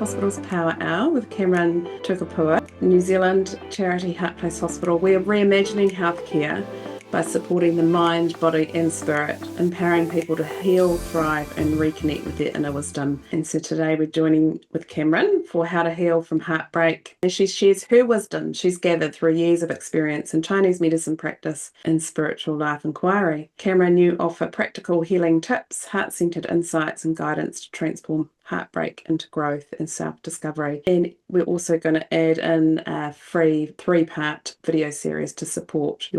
Hospital's Power Hour with Cameron Tukapua, New Zealand charity Heartbreak Hospital. We are reimagining healthcare by supporting the mind, body and spirit, empowering people to heal, thrive and reconnect with their inner wisdom. And so today we're joining with Cameron for How to Heal from Heartbreak. And she shares her wisdom she's gathered through years of experience in Chinese medicine practice and spiritual life inquiry. Cameron, you offer practical healing tips, heart-centered insights and guidance to transform heartbreak into growth and self-discovery. And we're also going to add in a free 3-part video series to support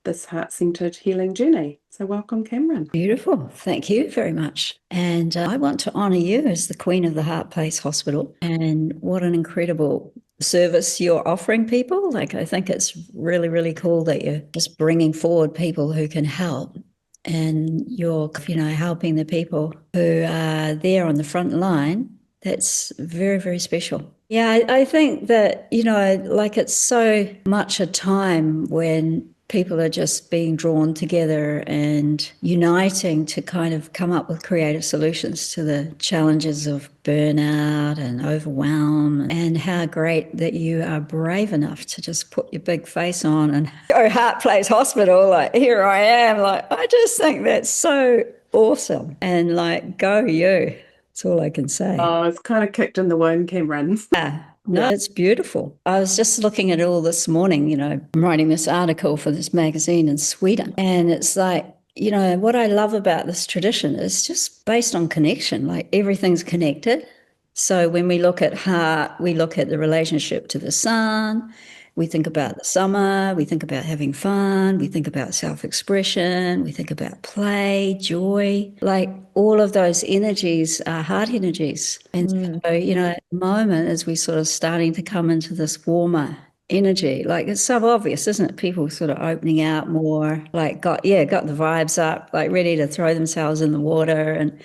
this heart-centered healing journey. So welcome, Cameron. Beautiful. Thank you very much. And I want to honour you as the Queen of the Heartbreak Hospital, and what an incredible service you're offering people. I think it's really, really cool that you're just bringing forward people who can help. And you're, helping the people who are there on the front line. That's very, very special. Yeah, I think that, it's so much a time when people are just being drawn together and uniting to kind of come up with creative solutions to the challenges of burnout and overwhelm. And how great that you are brave enough to just put your big face on and go Heartbreak Hospital, here I am. I just think that's so awesome. And go you. That's all I can say. Oh, it's kind of kicked in the womb, Cameron. No, it's beautiful. I was just looking at it all this morning, I'm writing this article for this magazine in Sweden. And it's what I love about this tradition is just based on connection, everything's connected. So when we look at heart, we look at the relationship to the sun, we think about the summer, we think about having fun, we think about self-expression, we think about play, joy. All of those energies are heart energies. And so, at the moment, as we sort of starting to come into this warmer energy, it's so obvious, isn't it? People sort of opening out more, got the vibes up, ready to throw themselves in the water, and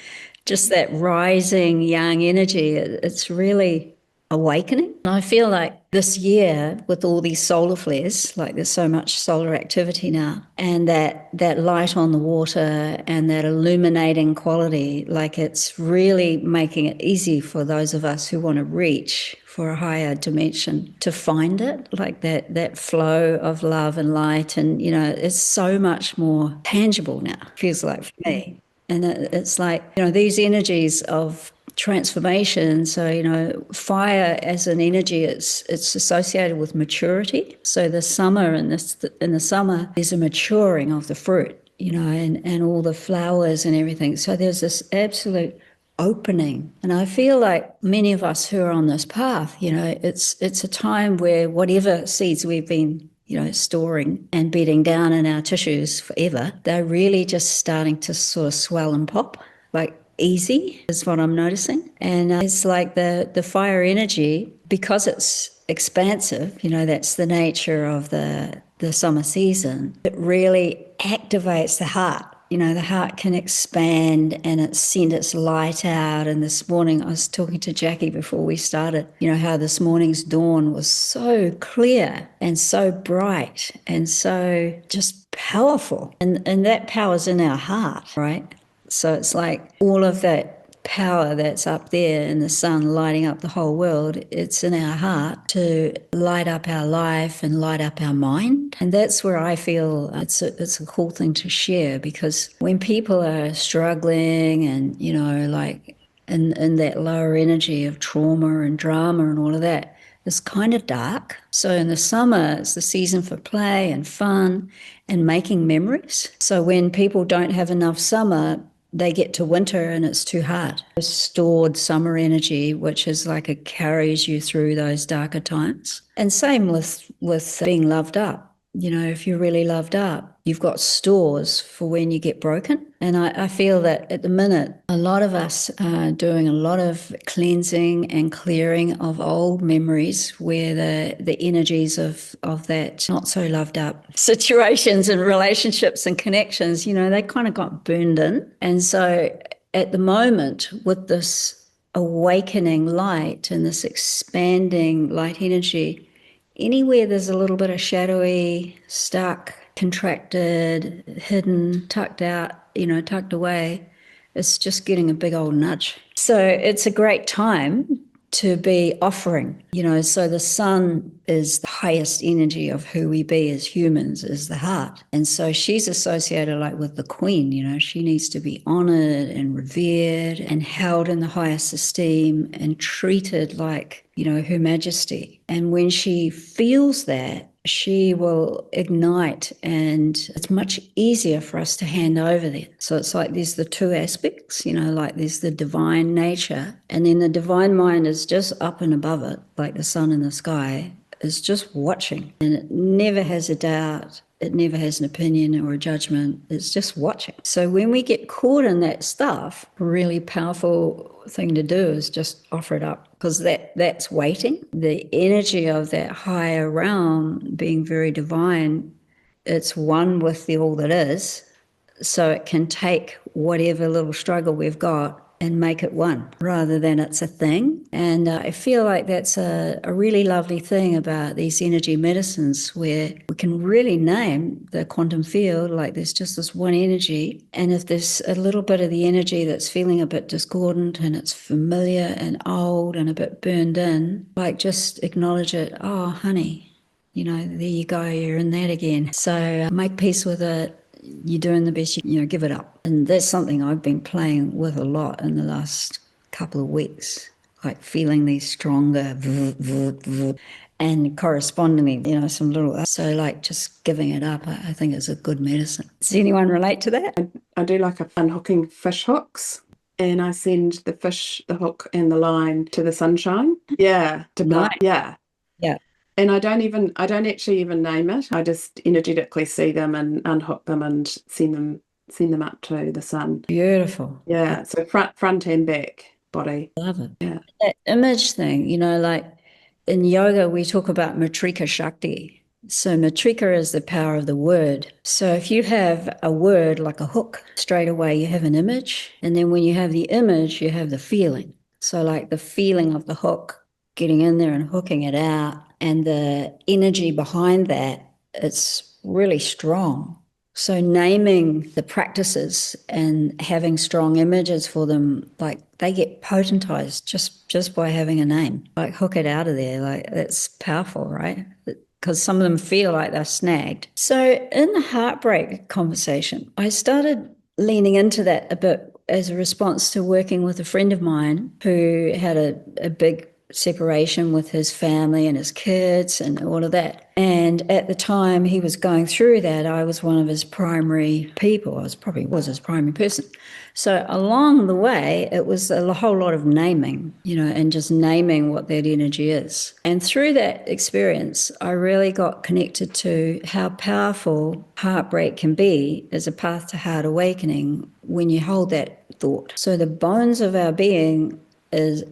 just that rising young energy. It's really awakening. And I feel like this year, with all these solar flares, there's so much solar activity now, and that light on the water and that illuminating quality, it's really making it easy for those of us who want to reach for a higher dimension to find it, that flow of love and light. And, it's so much more tangible now, feels like for me. And it's these energies of transformation. So, fire as an energy, it's associated with maturity. So the summer, in the summer, there's a maturing of the fruit, and all the flowers and everything. So there's this absolute opening. And I feel like many of us who are on this path, it's a time where whatever seeds we've been storing and bedding down in our tissues forever, they're really just starting to sort of swell and pop, easy is what I'm noticing. And it's the fire energy, because it's expansive, that's the nature of the summer season. It really activates the heart. The heart can expand and it sends its light out. And this morning, I was talking to Jackie before we started, how this morning's dawn was so clear and so bright and so just powerful. And that power's in our heart, right? So it's all of that power that's up there in the sun lighting up the whole world, it's in our heart to light up our life and light up our mind. And that's where I feel it's a cool thing to share, because when people are struggling and, in that lower energy of trauma and drama and all of that, it's kind of dark. So in the summer, it's the season for play and fun and making memories. So when people don't have enough summer, they get to winter and it's too hard. The stored summer energy, which is it carries you through those darker times. And same with being loved up. If you're really loved up, you've got stores for when you get broken. And I feel that at the minute, a lot of us are doing a lot of cleansing and clearing of old memories where the energies of that not so loved up situations and relationships and connections, they kind of got burned in. And so at the moment, with this awakening light and this expanding light energy, anywhere there's a little bit of shadowy, stuck, contracted, hidden, tucked out, tucked away, it's just getting a big old nudge. So it's a great time to be offering, so the sun is the highest energy of who we be as humans, is the heart. And so she's associated like with the queen, she needs to be honored and revered and held in the highest esteem and treated like, her majesty. And when she feels that, she will ignite, and it's much easier for us to hand over then. So it's like there's the two aspects, like there's the divine nature, and then the divine mind is just up and above it, like the sun in the sky, is just watching, and it never has a doubt. It never has an opinion or a judgment. It's just watching. So when we get caught in that stuff, a really powerful thing to do is just offer it up, because that's waiting. The energy of that higher realm being very divine, it's one with the all that is. So it can take whatever little struggle we've got and make it one, rather than it's a thing. And I feel like that's a really lovely thing about these energy medicines, where we can really name the quantum field, like there's just this one energy. And if there's a little bit of the energy that's feeling a bit discordant and it's familiar and old and a bit burned in, like just acknowledge it. Oh, honey, there you go, you're in that again. So make peace with it. You're doing the best you give it up. And that's something I've been playing with a lot in the last couple of weeks, like feeling these stronger and correspondingly, some little, so like just giving it up, I think is a good medicine. Does anyone relate to that? I do like unhooking fish hooks, and I send the fish, the hook and the line to the sunshine. Yeah. Nice. Yeah. Yeah. And I don't actually even name it. I just energetically see them and unhook them and send them up to the sun. Beautiful. Yeah. So front and back body. Love it. Yeah. That image thing, like in yoga, we talk about matrika shakti. So matrika is the power of the word. So if you have a word like a hook, straight away you have an image. And then when you have the image, you have the feeling. So like the feeling of the hook, getting in there and hooking it out, and the energy behind that, it's really strong. So naming the practices and having strong images for them, like they get potentized just by having a name. Like hook it out of there, like that's powerful, right? Because some of them feel like they're snagged. So in the heartbreak conversation, I started leaning into that a bit as a response to working with a friend of mine who had a big separation with his family and his kids and all of that. And at the time he was going through that, I was one of his primary people. Was his primary person. So along the way, it was a whole lot of naming, and just naming what that energy is. And through that experience, I really got connected to how powerful heartbreak can be as a path to heart awakening when you hold that thought. So the bones of our being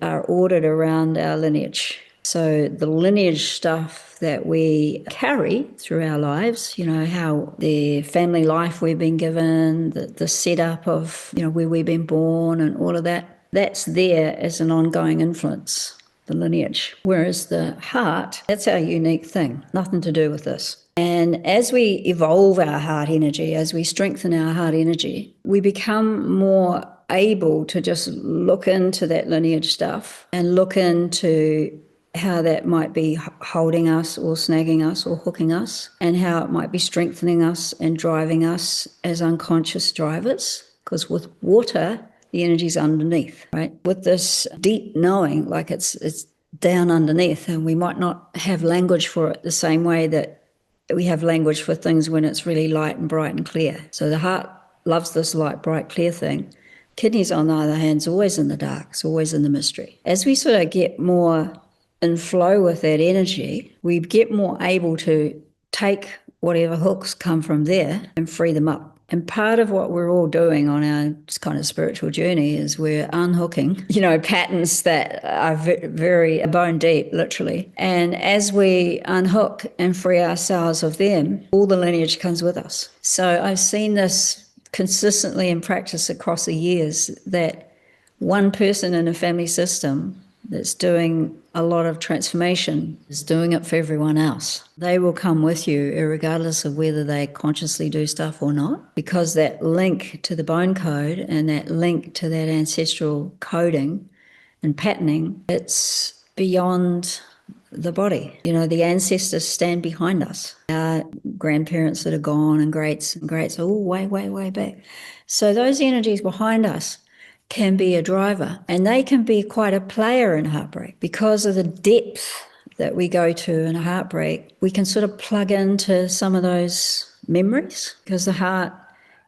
are ordered around our lineage. So the lineage stuff that we carry through our lives, how the family life we've been given, the setup of, where we've been born and all of that, that's there as an ongoing influence, the lineage. Whereas the heart, that's our unique thing, nothing to do with this. And as we evolve our heart energy, as we strengthen our heart energy, we become more able to just look into that lineage stuff and look into how that might be holding us or snagging us or hooking us, and how it might be strengthening us and driving us as unconscious drivers. Because with water, the energy's underneath, right? With this deep knowing, like it's down underneath, and we might not have language for it the same way that we have language for things when it's really light and bright and clear. So the heart loves this light, bright, clear thing. Kidneys, on the other hand, is always in the dark. It's always in the mystery. As we sort of get more in flow with that energy, we get more able to take whatever hooks come from there and free them up. And part of what we're all doing on our kind of spiritual journey is we're unhooking, patterns that are very bone deep, literally. And as we unhook and free ourselves of them, all the lineage comes with us. So I've seen this consistently in practice across the years, that one person in a family system that's doing a lot of transformation is doing it for everyone else. They will come with you regardless of whether they consciously do stuff or not, because that link to the bone code and that link to that ancestral coding and patterning, it's beyond the body. You know, the ancestors stand behind us. Our grandparents that are gone and greats, all way, way, way back. So those energies behind us can be a driver, and they can be quite a player in heartbreak because of the depth that we go to in a heartbreak. We can sort of plug into some of those memories because the heart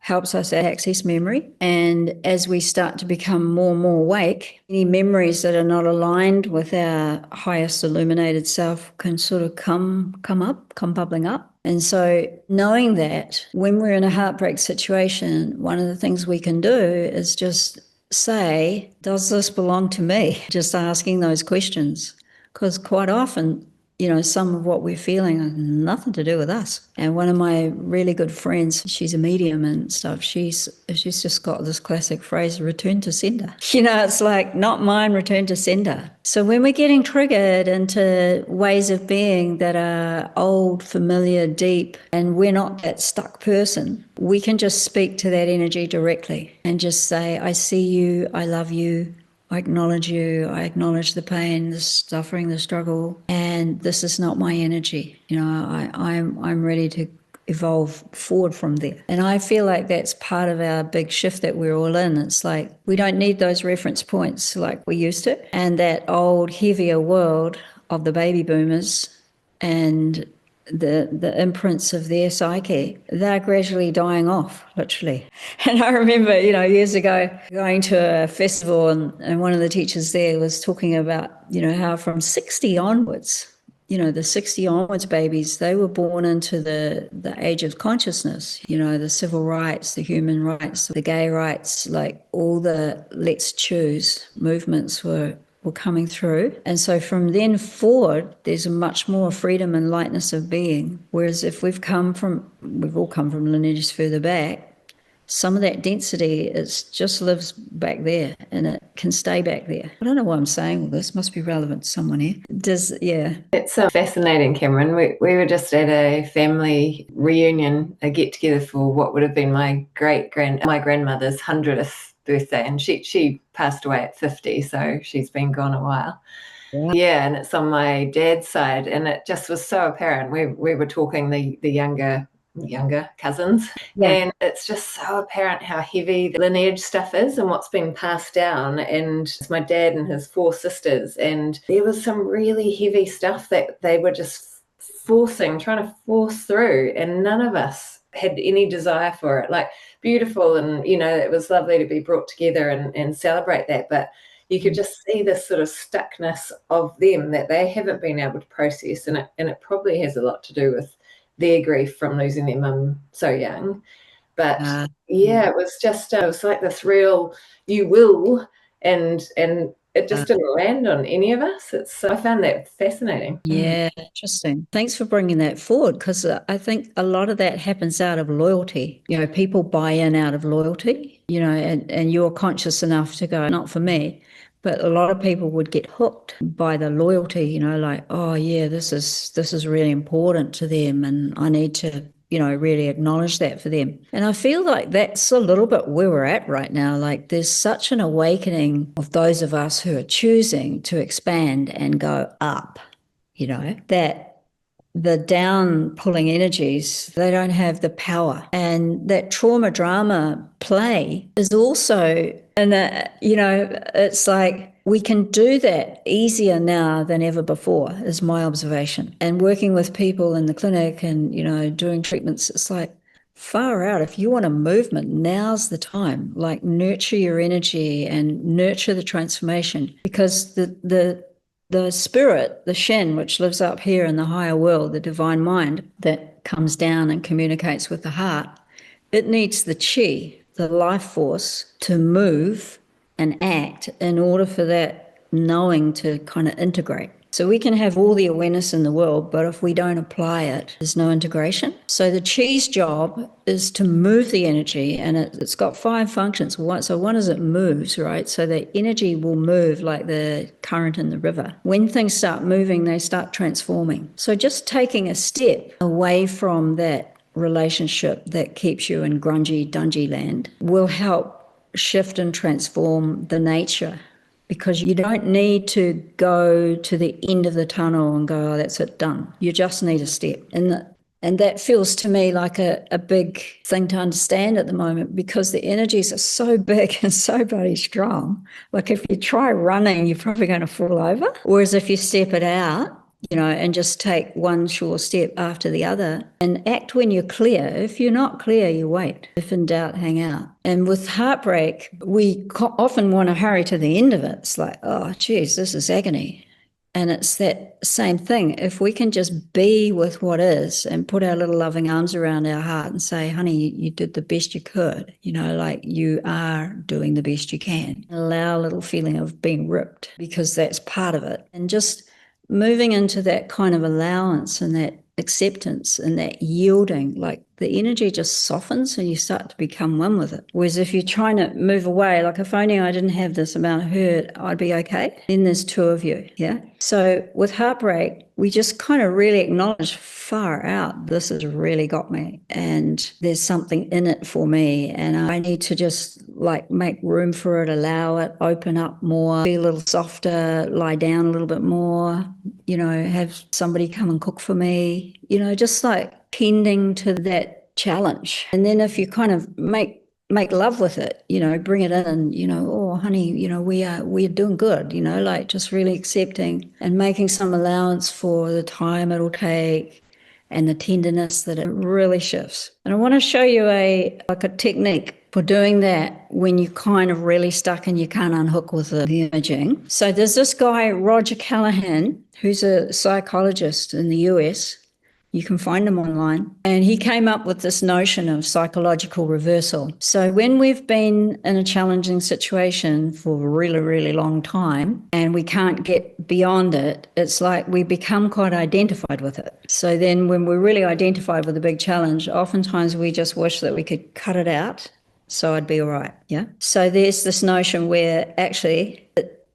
helps us access memory. And as we start to become more and more awake, any memories that are not aligned with our highest illuminated self can sort of come bubbling up. And so knowing that when we're in a heartbreak situation, one of the things we can do is just say, does this belong to me? Just asking those questions. Because quite often, you know, some of what we're feeling has nothing to do with us. And one of my really good friends, she's a medium and stuff, she's just got this classic phrase, return to sender. You know, it's like, not mine, return to sender. So when we're getting triggered into ways of being that are old, familiar, deep, and we're not that stuck person, we can just speak to that energy directly and just say, I see you, I love you, I acknowledge you, I acknowledge the pain, the suffering, the struggle, and this is not my energy. You know, I'm ready to evolve forward from there. And I feel like that's part of our big shift that we're all in. It's like we don't need those reference points like we used to. And that old, heavier world of the baby boomers and the imprints of their psyche, they're gradually dying off, literally. And I remember, you know, years ago going to a festival and one of the teachers there was talking about, you know, how from 60 onwards, you know, the 60 onwards babies, they were born into the age of consciousness, you know, the civil rights, the human rights, the gay rights, like all the let's choose movements were coming through. And so from then forward, there's a much more freedom and lightness of being. Whereas if we've all come from lineages further back, some of that density just lives back there and it can stay back there. I don't know why I'm saying all this. Must be relevant to someone here. It's fascinating, Cameron. We were just at a family reunion, a get-together for what would have been my grandmother's 100th birthday, and she passed away at 50, so she's been gone a while. Yeah, and it's on my dad's side, and it just was so apparent. We were talking the younger cousins, and it's just so apparent how heavy the lineage stuff is and what's been passed down. And it's my dad and his 4 sisters, and there was some really heavy stuff that they were just trying to force through, and none of us had any desire for it. Like, beautiful, and you know, it was lovely to be brought together and celebrate that, but you could just see this sort of stuckness of them that they haven't been able to process, and it probably has a lot to do with their grief from losing their mum so young. But it was like this real you will, and it just didn't land on any of us. I found that fascinating. Yeah, interesting. Thanks for bringing that forward, because I think a lot of that happens out of loyalty. You know, people buy in out of loyalty, you know, and you're conscious enough to go, not for me. But a lot of people would get hooked by the loyalty, you know, like, oh yeah, this is really important to them and I need to, you know, really acknowledge that for them. And I feel like that's a little bit where we're at right now. Like, there's such an awakening of those of us who are choosing to expand and go up, you know, that the down pulling energies, they don't have the power. And that trauma drama play is also, and you know, it's like we can do that easier now than ever before, is my observation. And working with people in the clinic and, you know, doing treatments, it's like, far out. If you want a movement, now's the time. Like, nurture your energy and nurture the transformation, because the spirit, the Shen, which lives up here in the higher world, the divine mind that comes down and communicates with the heart, it needs the chi, the life force, to move and act in order for that knowing to kind of integrate. So we can have all the awareness in the world, but if we don't apply it, there's no integration. So the chi's job is to move the energy, and it's got 5 functions. So one is it moves, right? So the energy will move like the current in the river. When things start moving, they start transforming. So just taking a step away from that relationship that keeps you in grungy, dungy land will help shift and transform the nature because you don't need to go to the end of the tunnel and go, oh, that's it, done. You just need a step. And that feels to me like a big thing to understand at the moment, because the energies are so big and so bloody strong. Like if you try running, you're probably going to fall over. Whereas if you step it out, and just take one sure step after the other and act when you're clear. If you're not clear, you wait. If in doubt, hang out. And with heartbreak, we often want to hurry to the end of it. It's like, oh, geez, this is agony. And it's that same thing. If we can just be with what is and put our little loving arms around our heart and say, honey, you did the best you could, like you are doing the best you can. Allow a little feeling of being ripped, because that's part of it. And just moving into that kind of allowance and that acceptance and that yielding, like the energy just softens and you start to become one with it. Whereas if you're trying to move away, like if only I didn't have this amount of hurt, I'd be okay. Then there's two of you, yeah? So with heartbreak, we just kind of really acknowledge far out, this has really got me and there's something in it for me, and I need to just like make room for it, allow it, open up more, be a little softer, lie down a little bit more, have somebody come and cook for me, just like tending to that challenge. And then if you kind of make love with it, bring it in, oh, honey, we're doing good, like just really accepting and making some allowance for the time it'll take and the tenderness that it really shifts. And I want to show you a technique for doing that when you're kind of really stuck and you can't unhook with the imaging. So there's this guy, Roger Callahan, who's a psychologist in the US. You can find him online. And he came up with this notion of psychological reversal. So when we've been in a challenging situation for a really, really long time and we can't get beyond it, it's like we become quite identified with it. So then when we're really identified with a big challenge, oftentimes we just wish that we could cut it out so I'd be all right, yeah? So there's this notion where actually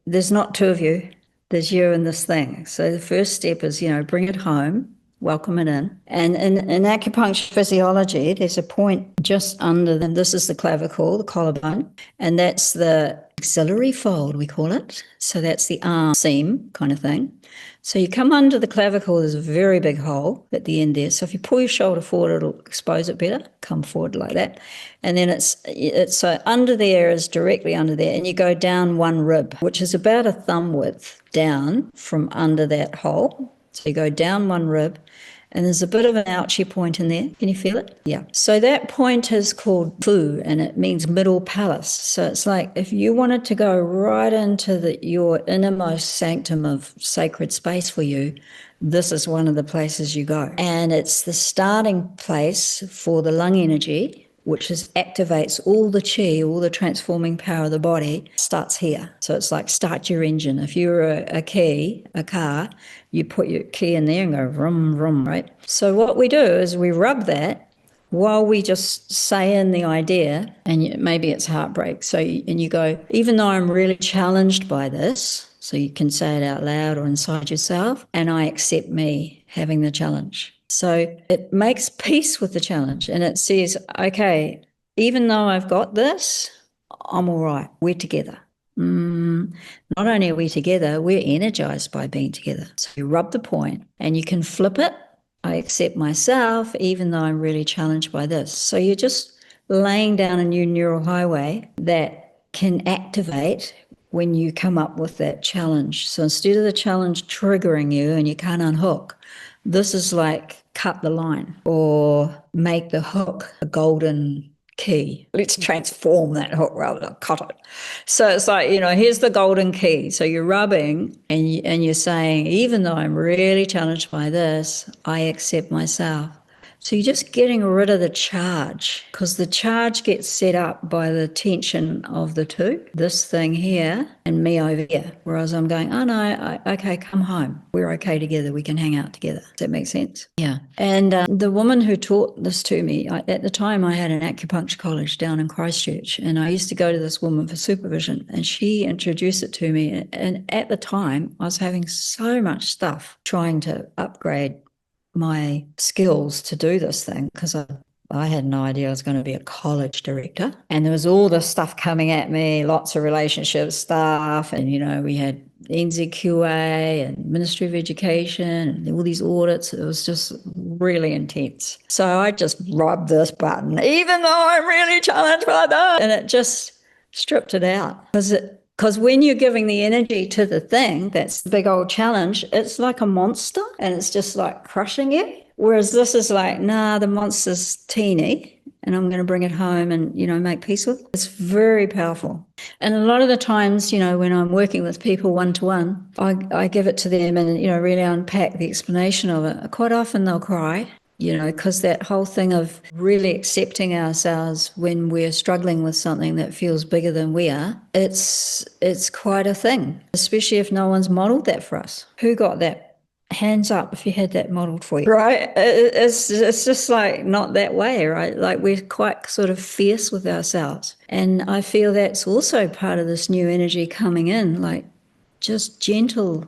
there's not two of you, there's you and this thing. So the first step is, bring it home, welcome it in. And in acupuncture physiology, there's a point just under them. This is the clavicle, the collarbone, and that's the axillary fold, we call it. So that's the arm seam kind of thing. So you come under the clavicle, there's a very big hole at the end there. So if you pull your shoulder forward, it'll expose it better. Come forward like that. And then it's so under there is directly under there. And you go down one rib, which is about a thumb width down from under that hole. So you go down one rib, and there's a bit of an ouchy point in there. Can you feel it? Yeah. So that point is called fu, and it means middle palace. So it's like if you wanted to go right into your innermost sanctum of sacred space for you, this is one of the places you go. And it's the starting place for the lung energy, which activates all the chi, all the transforming power of the body, starts here. So it's like start your engine. If you're a car, you put your key in there and go vroom, vroom, right? So what we do is we rub that while we just say in the idea, and maybe it's heartbreak. So, and you go, even though I'm really challenged by this, so you can say it out loud or inside yourself, and I accept me having the challenge. So it makes peace with the challenge, and it says, okay, even though I've got this, I'm all right. We're together. Not only are we together, we're energized by being together. So you rub the point and you can flip it. I accept myself, even though I'm really challenged by this. So you're just laying down a new neural highway that can activate when you come up with that challenge. So instead of the challenge triggering you and you can't unhook, this is like cut the line or make the hook a golden key. Let's transform that hook rather than cut it. So it's like, here's the golden key. So you're rubbing and you're saying, even though I'm really challenged by this, I accept myself. So you're just getting rid of the charge, because the charge gets set up by the tension of the two, this thing here and me over here. Whereas I'm going, oh no, okay, come home. We're okay together. We can hang out together. Does that make sense? Yeah. And the woman who taught this to me, at the time I had an acupuncture college down in Christchurch, and I used to go to this woman for supervision, and she introduced it to me. And at the time I was having so much stuff trying to upgrade my skills to do this thing, because I I had no idea I was going to be a college director. And there was all this stuff coming at me, lots of relationship stuff. And, we had NZQA and Ministry of Education and all these audits. It was just really intense. So I just rubbed this button, even though I'm really challenged by that. And it just stripped it out. Because when you're giving the energy to the thing, that's the big old challenge, it's like a monster and it's just like crushing you. Whereas this is like, nah, the monster's teeny and I'm going to bring it home and, make peace with it. It's very powerful. And a lot of the times, when I'm working with people one-to-one, I give it to them and, really unpack the explanation of it. Quite often they'll cry, because that whole thing of really accepting ourselves when we're struggling with something that feels bigger than we are, it's quite a thing, especially if no one's modeled that for us. Who got that? Hands up if you had that modeled for you, right? It's just like not that way, right? Like we're quite sort of fierce with ourselves. And I feel that's also part of this new energy coming in, like just gentle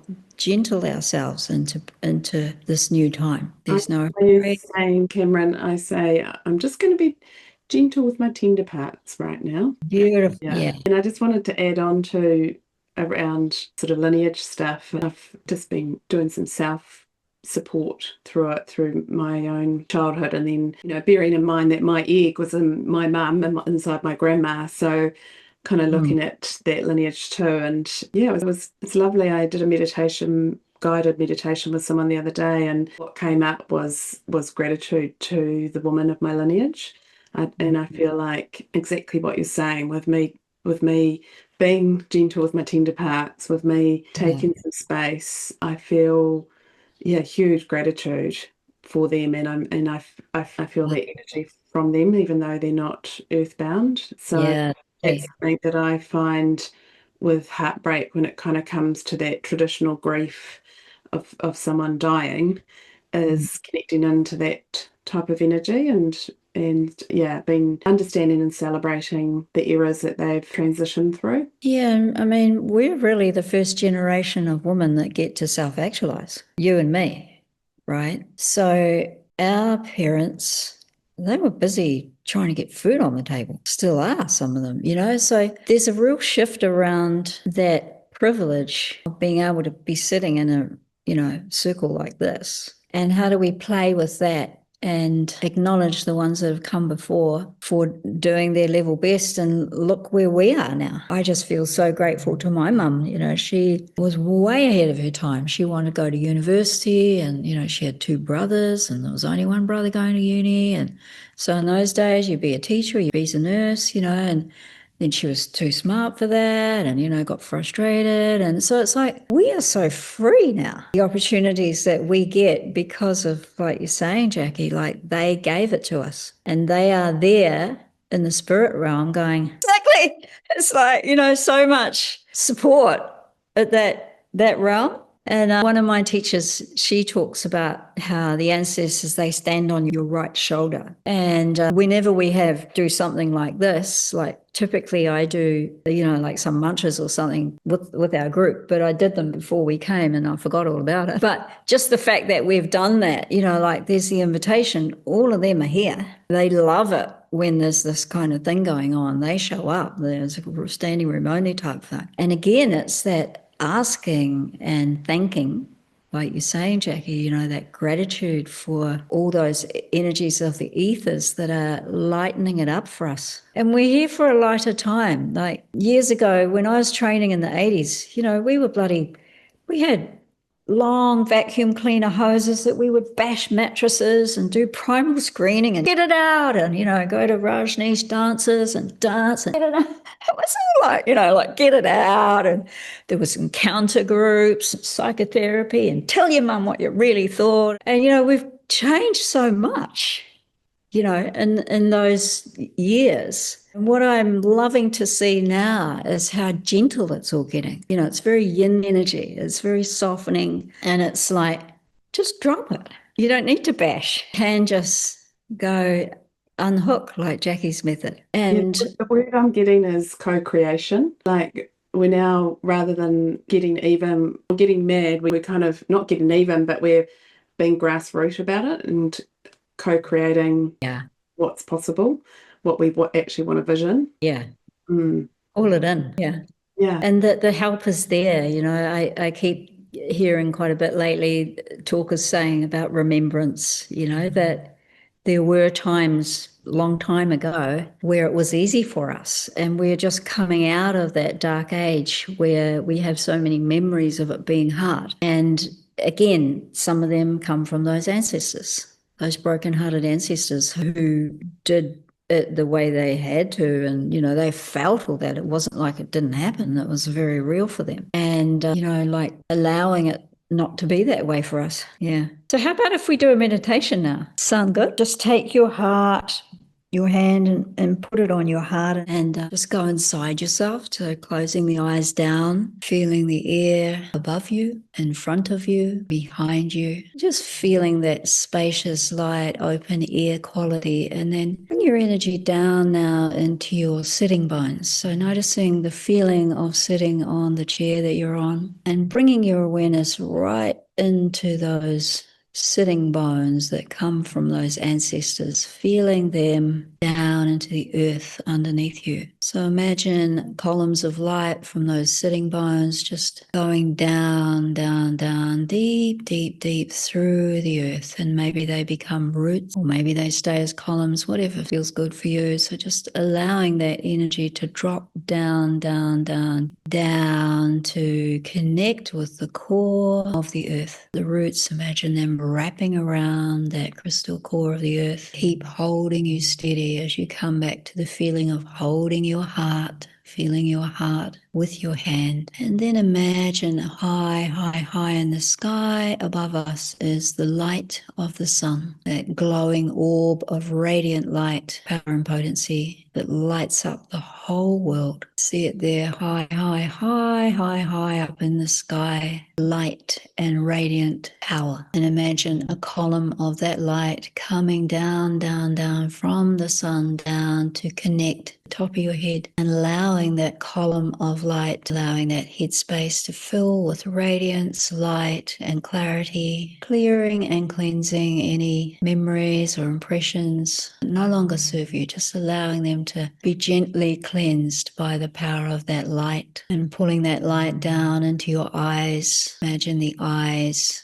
ourselves into this new time. There's no saying, Cameron, I say I'm just going to be gentle with my tender parts right now. Beautiful. Yeah. And I just wanted to add on to around sort of lineage stuff. I've just been doing some self support through my own childhood, and then bearing in mind that my egg was in my mum and inside my grandma, so kind of looking at that lineage too. And it's lovely. I did a guided meditation with someone the other day, and what came up was gratitude to the woman of my lineage. And I feel like exactly what you're saying with me being gentle with my tender parts, with me taking some space. I feel huge gratitude for them, and I feel the energy from them, even though they're not earthbound. So it's something that I find with Heartbreak, when it kind of comes to that traditional grief of someone dying, is connecting into that type of energy and being understanding and celebrating the eras that they've transitioned through. Yeah, I mean, we're really the first generation of women that get to self-actualize, you and me, right? So our parents, they were busy trying to get food on the table, still are, some of them, so there's a real shift around that privilege of being able to be sitting in a circle like this. And how do we play with that and acknowledge the ones that have come before for doing their level best, and look where we are now. I just feel so grateful to my mum. She was way ahead of her time. She wanted to go to university, and she had 2 brothers, and there was only one brother going to uni. And so in those days, you'd be a teacher, you'd be a nurse, and then she was too smart for that and, got frustrated. And so it's like, we are so free now. The opportunities that we get because of, like you're saying, Jackie, like they gave it to us and they are there in the spirit realm going, exactly. It's like, so much support at that realm. And one of my teachers, she talks about how the ancestors, they stand on your right shoulder. And whenever we do something like this, like typically I do, like some mantras or something with our group, but I did them before we came and I forgot all about it. But just the fact that we've done that, like there's the invitation, all of them are here. They love it when there's this kind of thing going on. They show up, there's a standing room only type thing. And again, it's that asking and thanking, like you're saying, Jackie, that gratitude for all those energies of the ethers that are lightening it up for us. And we're here for a lighter time. Like years ago, when I was training in the 80s, we had long vacuum cleaner hoses that we would bash mattresses and do primal screening and get it out and, go to Rajneesh dances and dance and get it out. It was all like, like get it out. And there was encounter groups, and psychotherapy, and tell your mum what you really thought. And, we've changed so much, in those years. And what I'm loving to see now is how gentle it's all getting. It's very yin energy. It's very softening. And it's like, just drop it. You don't need to bash. You can just go unhook, like Jackie's method. And the word I'm getting is co-creation. Like we're now, rather than getting even or getting mad, we're kind of not getting even, but we're being grassroots about it and co-creating what's possible, what we actually want to vision. Yeah. Mm. All it in. Yeah. Yeah. And the help is there. I keep hearing quite a bit lately talkers saying about remembrance, that there were times long time ago where it was easy for us, and we're just coming out of that dark age where we have so many memories of it being hard. And again, some of them come from those ancestors, those broken-hearted ancestors who did it the way they had to, and they felt all that. It wasn't like it didn't happen. It was very real for them, and like allowing it not to be that way for us. Yeah. So how about if we do a meditation now? Sound good? Just take your heart, your hand, and put it on your heart, and just go inside yourself. So closing the eyes down, feeling the air above you, in front of you, behind you, just feeling that spacious, light, open air quality. And then bring your energy down now into your sitting bones. So noticing the feeling of sitting on the chair that you're on, and bringing your awareness right into those sitting bones that come from those ancestors, feeling them down into the earth underneath you. So imagine columns of light from those sitting bones just going down, down, down, deep, deep, deep through the earth. And maybe they become roots, or maybe they stay as columns, whatever feels good for you. So just allowing that energy to drop down, down, down, down to connect with the core of the earth. The roots, imagine them wrapping around that crystal core of the earth. Keep holding you steady as you come back to the feeling of holding your heart, feeling your heart with your hand. And then imagine high, high, high in the sky above us is the light of the sun, that glowing orb of radiant light, power and potency that lights up the whole world. See it there, high, high, high, high, high up in the sky, light and radiant power. And imagine a column of that light coming down, down, down from the sun down to connect the top of your head, and allowing that column of light, allowing that headspace to fill with radiance, light, and clarity, clearing and cleansing any memories or impressions that no longer serve you, just allowing them to be gently cleansed by the power of that light, and pulling that light down into your eyes. Imagine the eyes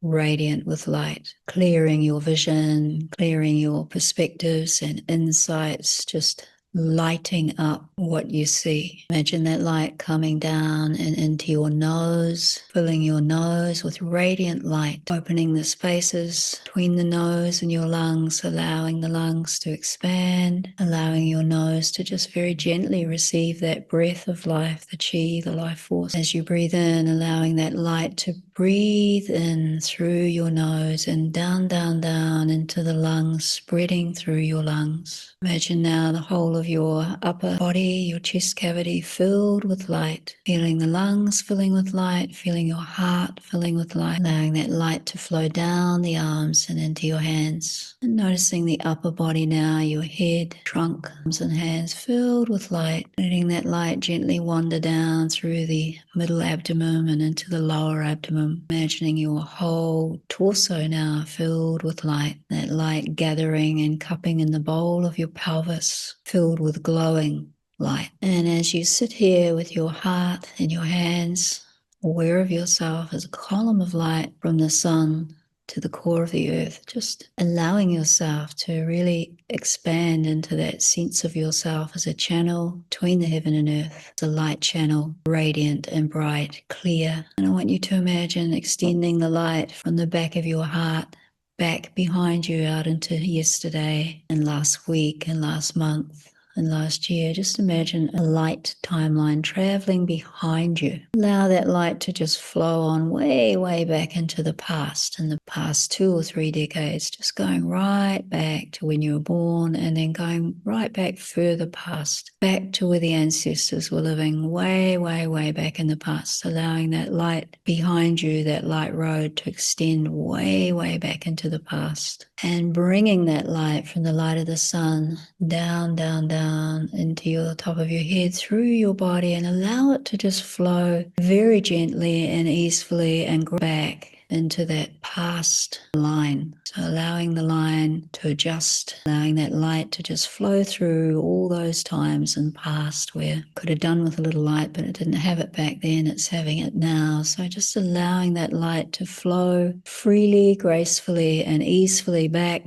radiant with light, clearing your vision, clearing your perspectives and insights, just lighting up what you see. Imagine that light coming down and into your nose, filling your nose with radiant light, opening the spaces between the nose and your lungs, allowing the lungs to expand, allowing your nose to just very gently receive that breath of life, the chi, the life force. As you breathe in, allowing that light to breathe in through your nose and down, down, down into the lungs, spreading through your lungs. Imagine now the whole of your upper body, your chest cavity filled with light, feeling the lungs filling with light, feeling your heart filling with light, allowing that light to flow down the arms and into your hands. And noticing the upper body now, your head, trunk, arms and hands filled with light, letting that light gently wander down through the middle abdomen and into the lower abdomen. Imagining your whole torso now filled with light, that light gathering and cupping in the bowl of your pelvis, filled with glowing light. And as you sit here with your heart in your hands, aware of yourself as a column of light from the sun to the core of the earth, just allowing yourself to really expand into that sense of yourself as a channel between the heaven and earth. It's a light channel, radiant and bright, clear. And I want you to imagine extending the light from the back of your heart back behind you out into yesterday and last week and last month and last year. Just imagine a light timeline traveling behind you. Allow that light to just flow on way, way back into the past, in the past 2 or 3 decades, just going right back to when you were born, and then going right back further past, back to where the ancestors were living, way, way, way back in the past, allowing that light behind you, that light road, to extend way, way back into the past, and bringing that light from the light of the sun down, down, down into your top of your head, through your body, and allow it to just flow very gently and easily and back into that past line. So allowing the line to adjust, allowing that light to just flow through all those times in past where could have done with a little light, but it didn't have it back then, it's having it now. So just allowing that light to flow freely, gracefully, and easily back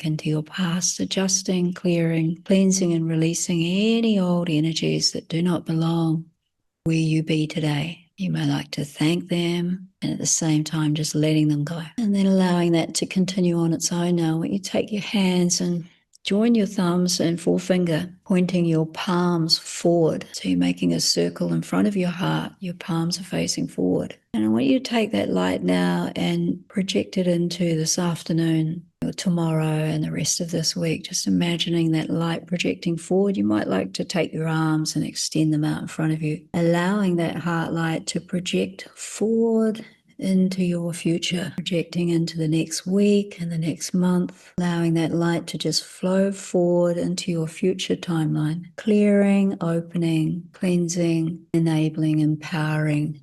into your past, adjusting, clearing, cleansing, and releasing any old energies that do not belong where you be today. You may like to thank them and at the same time just letting them go. And then allowing that to continue on its own now. When you take your hands and join your thumbs and forefinger, pointing your palms forward. So you're making a circle in front of your heart. Your palms are facing forward. And I want you to take that light now and project it into this afternoon or tomorrow and the rest of this week. Just imagining that light projecting forward. You might like to take your arms and extend them out in front of you, allowing that heart light to project forward into your future, projecting into the next week and the next month, allowing that light to just flow forward into your future timeline, clearing, opening, cleansing, enabling, empowering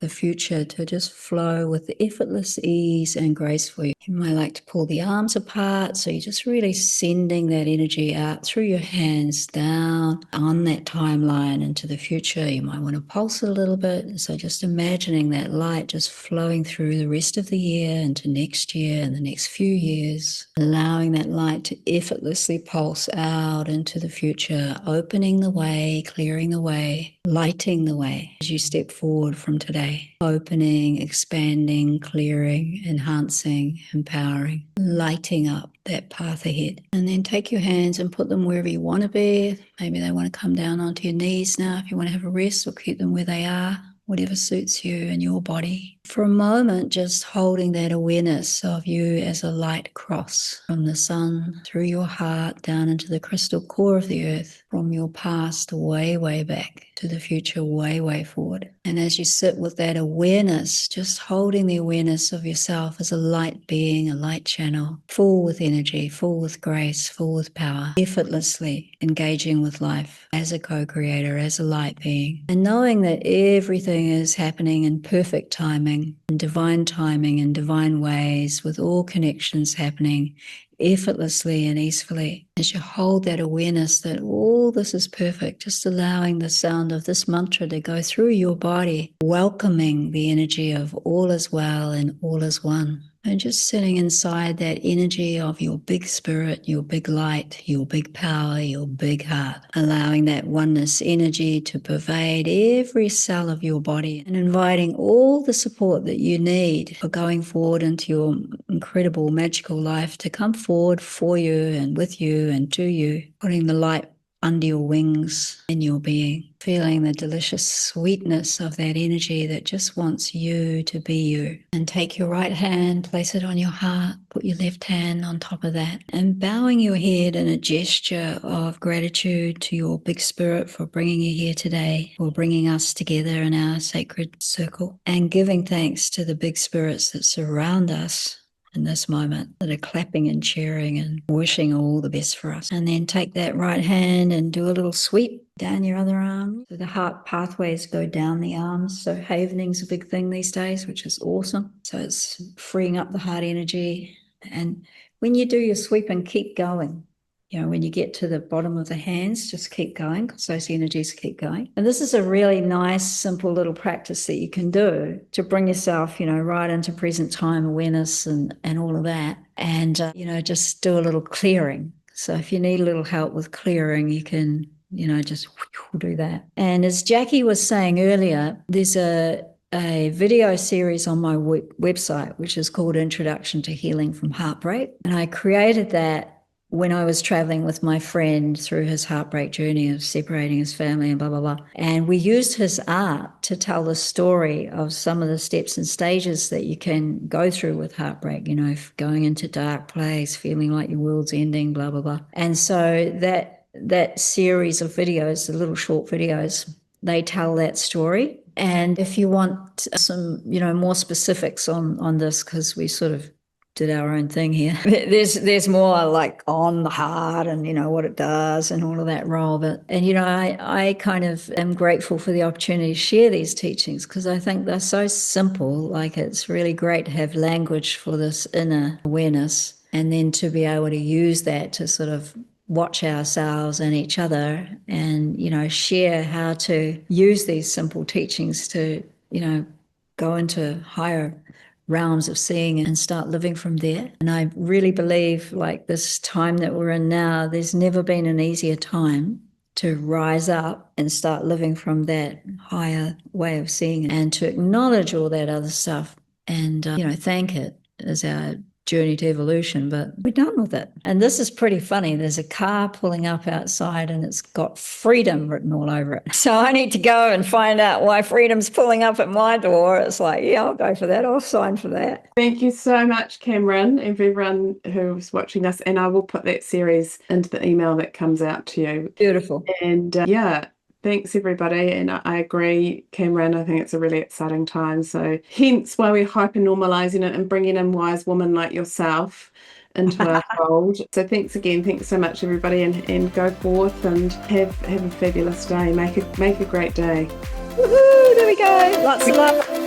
the future to just flow with effortless ease and gracefully. You might like to pull the arms apart, so you're just really sending that energy out through your hands down on that timeline into the future. You might want to pulse it a little bit, so just imagining that light just flowing through the rest of the year into next year and the next few years, allowing that light to effortlessly pulse out into the future, opening the way, clearing the way, lighting the way as you step forward from today, opening, expanding, clearing, enhancing, empowering, lighting up that path ahead. And then take your hands and put them wherever you want to be. Maybe they want to come down onto your knees now if you want to have a rest, or keep them where they are, whatever suits you and your body. For a moment, just holding that awareness of you as a light cross from the sun through your heart down into the crystal core of the earth, from your past way, way back to the future, way, way forward. And as you sit with that awareness, just holding the awareness of yourself as a light being, a light channel, full with energy, full with grace, full with power, effortlessly engaging with life as a co-creator, as a light being, and knowing that everything is happening in perfect timing and divine ways, with all connections happening effortlessly and easily. As you hold that awareness that all this is perfect, just allowing the sound of this mantra to go through your body, welcoming the energy of all is well and all is one. And just sitting inside that energy of your big spirit, your big light, your big power, your big heart, allowing that oneness energy to pervade every cell of your body, and inviting all the support that you need for going forward into your incredible, magical life to come forward for you and with you and to you, putting the light under your wings in your being, feeling the delicious sweetness of that energy that just wants you to be you. And take your right hand, place it on your heart, put your left hand on top of that, and bowing your head in a gesture of gratitude to your big spirit for bringing you here today, for bringing us together in our sacred circle, and giving thanks to the big spirits that surround us in this moment, that are clapping and cheering and wishing all the best for us. And then take that right hand and do a little sweep down your other arm. So the heart pathways go down the arms. So havening's a big thing these days, which is awesome. So it's freeing up the heart energy. And when you do your sweep, and keep going. You know, when you get to the bottom of the hands, just keep going, because those energies keep going. And this is a really nice, simple little practice that you can do to bring yourself, you know, right into present time awareness and all of that. And, you know, just do a little clearing. So if you need a little help with clearing, you can, you know, just do that. And as Jackie was saying earlier, there's a video series on my website, which is called Introduction to Healing from Heartbreak. And I created that when I was traveling with my friend through his heartbreak journey of separating his family and blah, blah, blah. And we used his art to tell the story of some of the steps and stages that you can go through with heartbreak, you know, going into dark place, feeling like your world's ending, blah, blah, blah. And so that series of videos, the little short videos, they tell that story. And if you want some, you know, more specifics on this, because we sort of did our own thing here. There's more like on the heart and, you know, what it does and all of that role. But, and, you know, I kind of am grateful for the opportunity to share these teachings because I think they're so simple. Like it's really great to have language for this inner awareness and then to be able to use that to sort of watch ourselves and each other and, you know, share how to use these simple teachings to, you know, go into higher realms of seeing and start living from there. And I really believe like this time that we're in now, there's never been an easier time to rise up and start living from that higher way of seeing it and to acknowledge all that other stuff and, you know, thank it as our journey to evolution, but we're done with it. And this is pretty funny. There's a car pulling up outside and it's got freedom written all over it. So I need to go and find out why freedom's pulling up at my door. It's like, yeah, I'll go for that. I'll sign for that. Thank you so much, Cameron, everyone who's watching us. And I will put that series into the email that comes out to you. Beautiful. And yeah, thanks everybody. And I agree, Cameron, I think it's a really exciting time. So hence why we're hyper normalizing it and bringing in wise women like yourself into our fold. So thanks again. Thanks so much, everybody. And go forth and have a fabulous day. Make a great day. Woohoo! There we go. Lots of love.